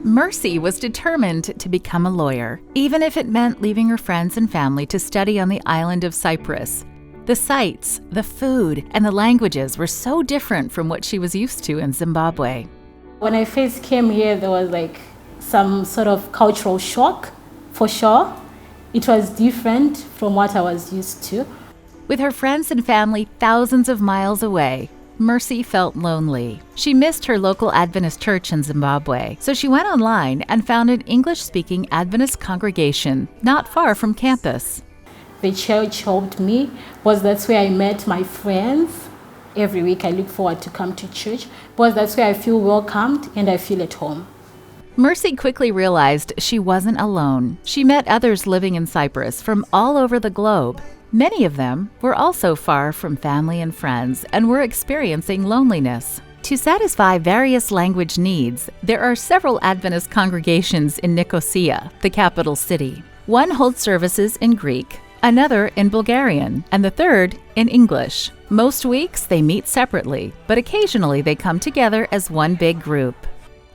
Mercy was determined to become a lawyer, even if it meant leaving her friends and family to study on the island of Cyprus. The sights, the food, and the languages were so different from what she was used to in Zimbabwe. When I first came here, there was like some sort of cultural shock, for sure. It was different from what I was used to. With her friends and family thousands of miles away, Mercy felt lonely. She missed her local Adventist church in Zimbabwe, so she went online and found an English-speaking Adventist congregation not far from campus. The church helped me because that's where I met my friends. Every week I look forward to come to church because that's where I feel welcomed and I feel at home. Mercy quickly realized she wasn't alone. She met others living in Cyprus from all over the globe. Many of them were also far from family and friends and were experiencing loneliness. To satisfy various language needs, there are several Adventist congregations in Nicosia, the capital city. One holds services in Greek, another in Bulgarian, and the third in English. Most weeks they meet separately, but occasionally they come together as one big group.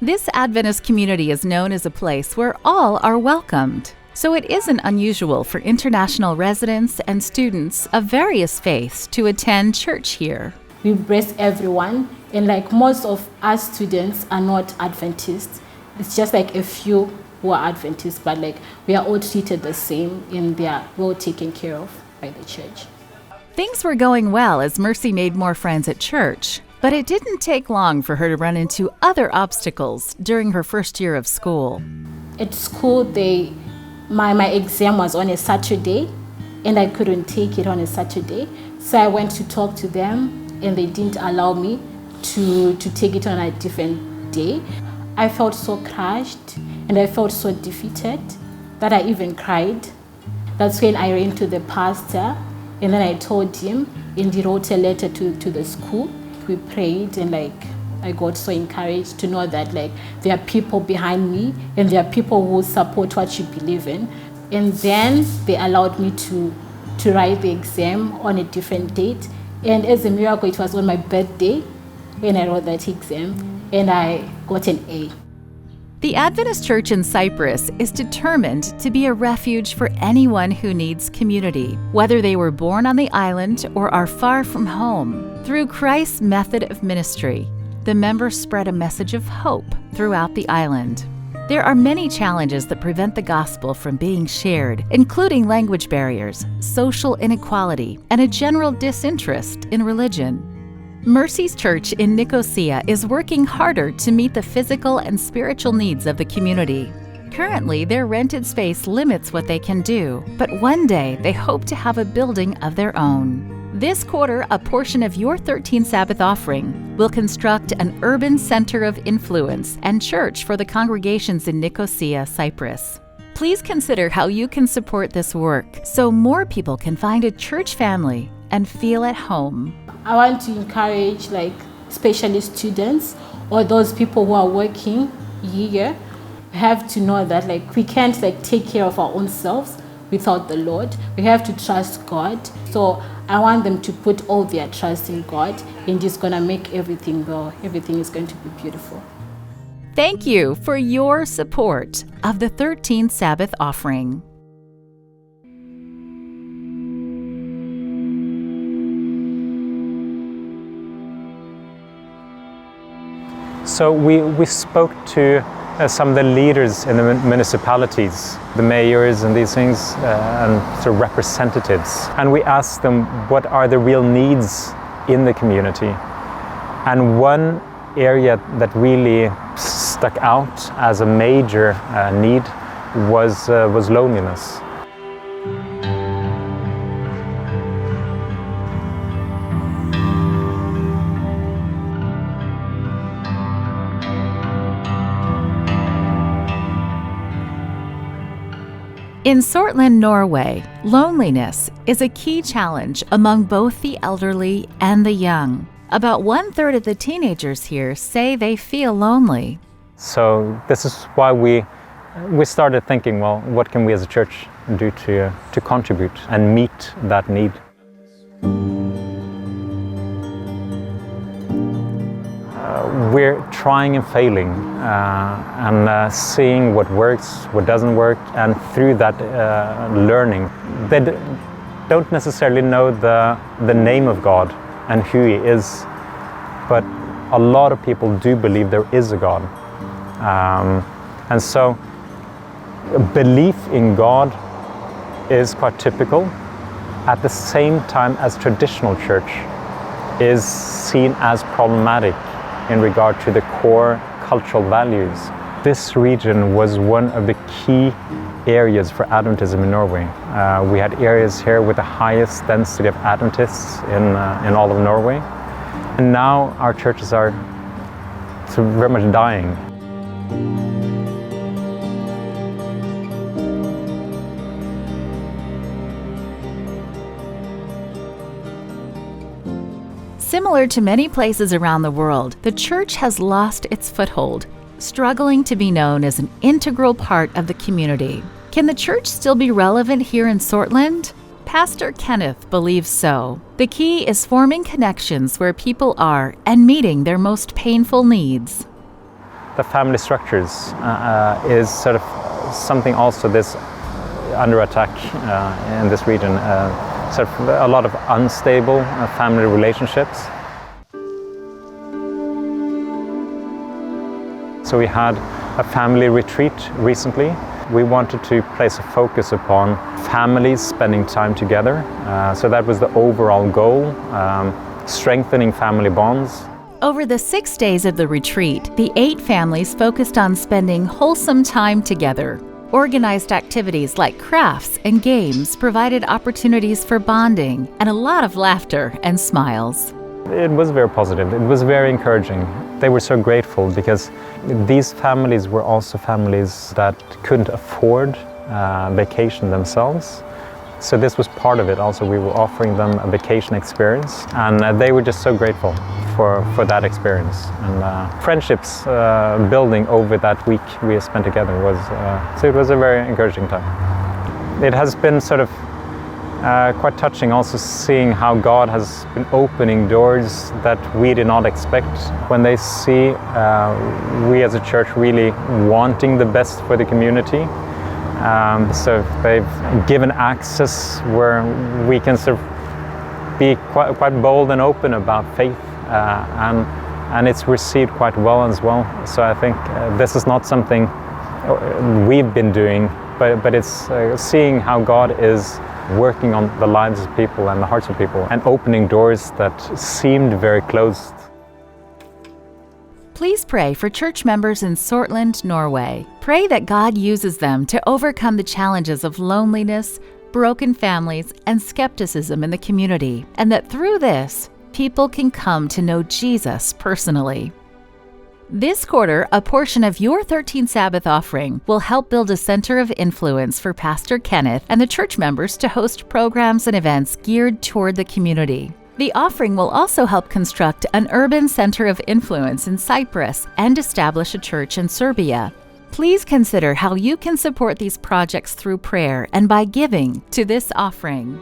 This Adventist community is known as a place where all are welcomed. So it isn't unusual for international residents and students of various faiths to attend church here. We embrace everyone, and like most of us students are not Adventists. It's just like a few who are Adventists, but like we are all treated the same and they are well taken care of by the church. Things were going well as Mercy made more friends at church, but it didn't take long for her to run into other obstacles during her first year of school. At school, my exam was on a Saturday and I couldn't take it on a Saturday. So I went to talk to them and they didn't allow me to take it on a different day. I felt so crushed and I felt so defeated that I even cried. That's when I ran to the pastor and then I told him, and he wrote a letter to the school. We prayed and I got so encouraged to know that there are people behind me and there are people who support what you believe in. And then they allowed me to write the exam on a different date. And as a miracle, it was on my birthday when I wrote that exam and I got an A. The Adventist Church in Cyprus is determined to be a refuge for anyone who needs community, whether they were born on the island or are far from home. Through Christ's method of ministry, the members spread a message of hope throughout the island. There are many challenges that prevent the gospel from being shared, including language barriers, social inequality, and a general disinterest in religion. Mercy's church in Nicosia is working harder to meet the physical and spiritual needs of the community. Currently, their rented space limits what they can do, but one day they hope to have a building of their own. This quarter, a portion of your 13th Sabbath offering will construct an urban center of influence and church for the congregations in Nicosia, Cyprus. Please consider how you can support this work so more people can find a church family and feel at home. I want to encourage especially students or those people who are working here have to know that we can't take care of our own selves without the Lord. We have to trust God. So I want them to put all their trust in God and He's going to make everything well. Everything is going to be beautiful. Thank you for your support of the 13th Sabbath offering. So we spoke to some of the leaders in the municipalities, the mayors and these things, and sort of representatives. And we asked them what are the real needs in the community. And one area that really stuck out as a major need was loneliness. In Sortland, Norway, loneliness is a key challenge among both the elderly and the young. About 1/3 of the teenagers here say they feel lonely. So this is why we started thinking, well, what can we as a church do to contribute and meet that need? we're trying and failing and seeing what works, what doesn't work, and through that learning. They don't necessarily know the name of God and who He is, but a lot of people do believe there is a God. And so belief in God is quite typical, at the same time as traditional church is seen as problematic in regard to the core cultural values. This region was one of the key areas for Adventism in Norway. We had areas here with the highest density of Adventists in all of Norway. And now our churches are very much dying. Similar to many places around the world, the church has lost its foothold, struggling to be known as an integral part of the community. Can the church still be relevant here in Sortland? Pastor Kenneth believes so. The key is forming connections where people are and meeting their most painful needs. The family structures is sort of something also that's under attack in this region. Sort of a lot of unstable family relationships. So we had a family retreat recently. We wanted to place a focus upon families spending time together. So that was the overall goal, strengthening family bonds. Over the 6 days of the retreat, the 8 families focused on spending wholesome time together. Organized activities like crafts and games provided opportunities for bonding and a lot of laughter and smiles. It was very positive. It was very encouraging. They were so grateful because these families were also families that couldn't afford vacation themselves. So this was part of it also. We were offering them a vacation experience, and they were just so grateful for that experience. And friendships building over that week we spent together was, so it was a very encouraging time. It has been sort of quite touching also seeing how God has been opening doors that we did not expect. When they see we as a church really wanting the best for the community, so they've given access where we can sort of be quite bold and open about faith, and it's received quite well as well. So I think this is not something we've been doing, but it's seeing how God is working on the lives of people and the hearts of people and opening doors that seemed very closed. Please pray for church members in Sortland, Norway. Pray that God uses them to overcome the challenges of loneliness, broken families, and skepticism in the community, and that through this, people can come to know Jesus personally. This quarter, a portion of your 13th Sabbath offering will help build a center of influence for Pastor Kenneth and the church members to host programs and events geared toward the community. The offering will also help construct an urban center of influence in Cyprus and establish a church in Serbia. Please consider how you can support these projects through prayer and by giving to this offering.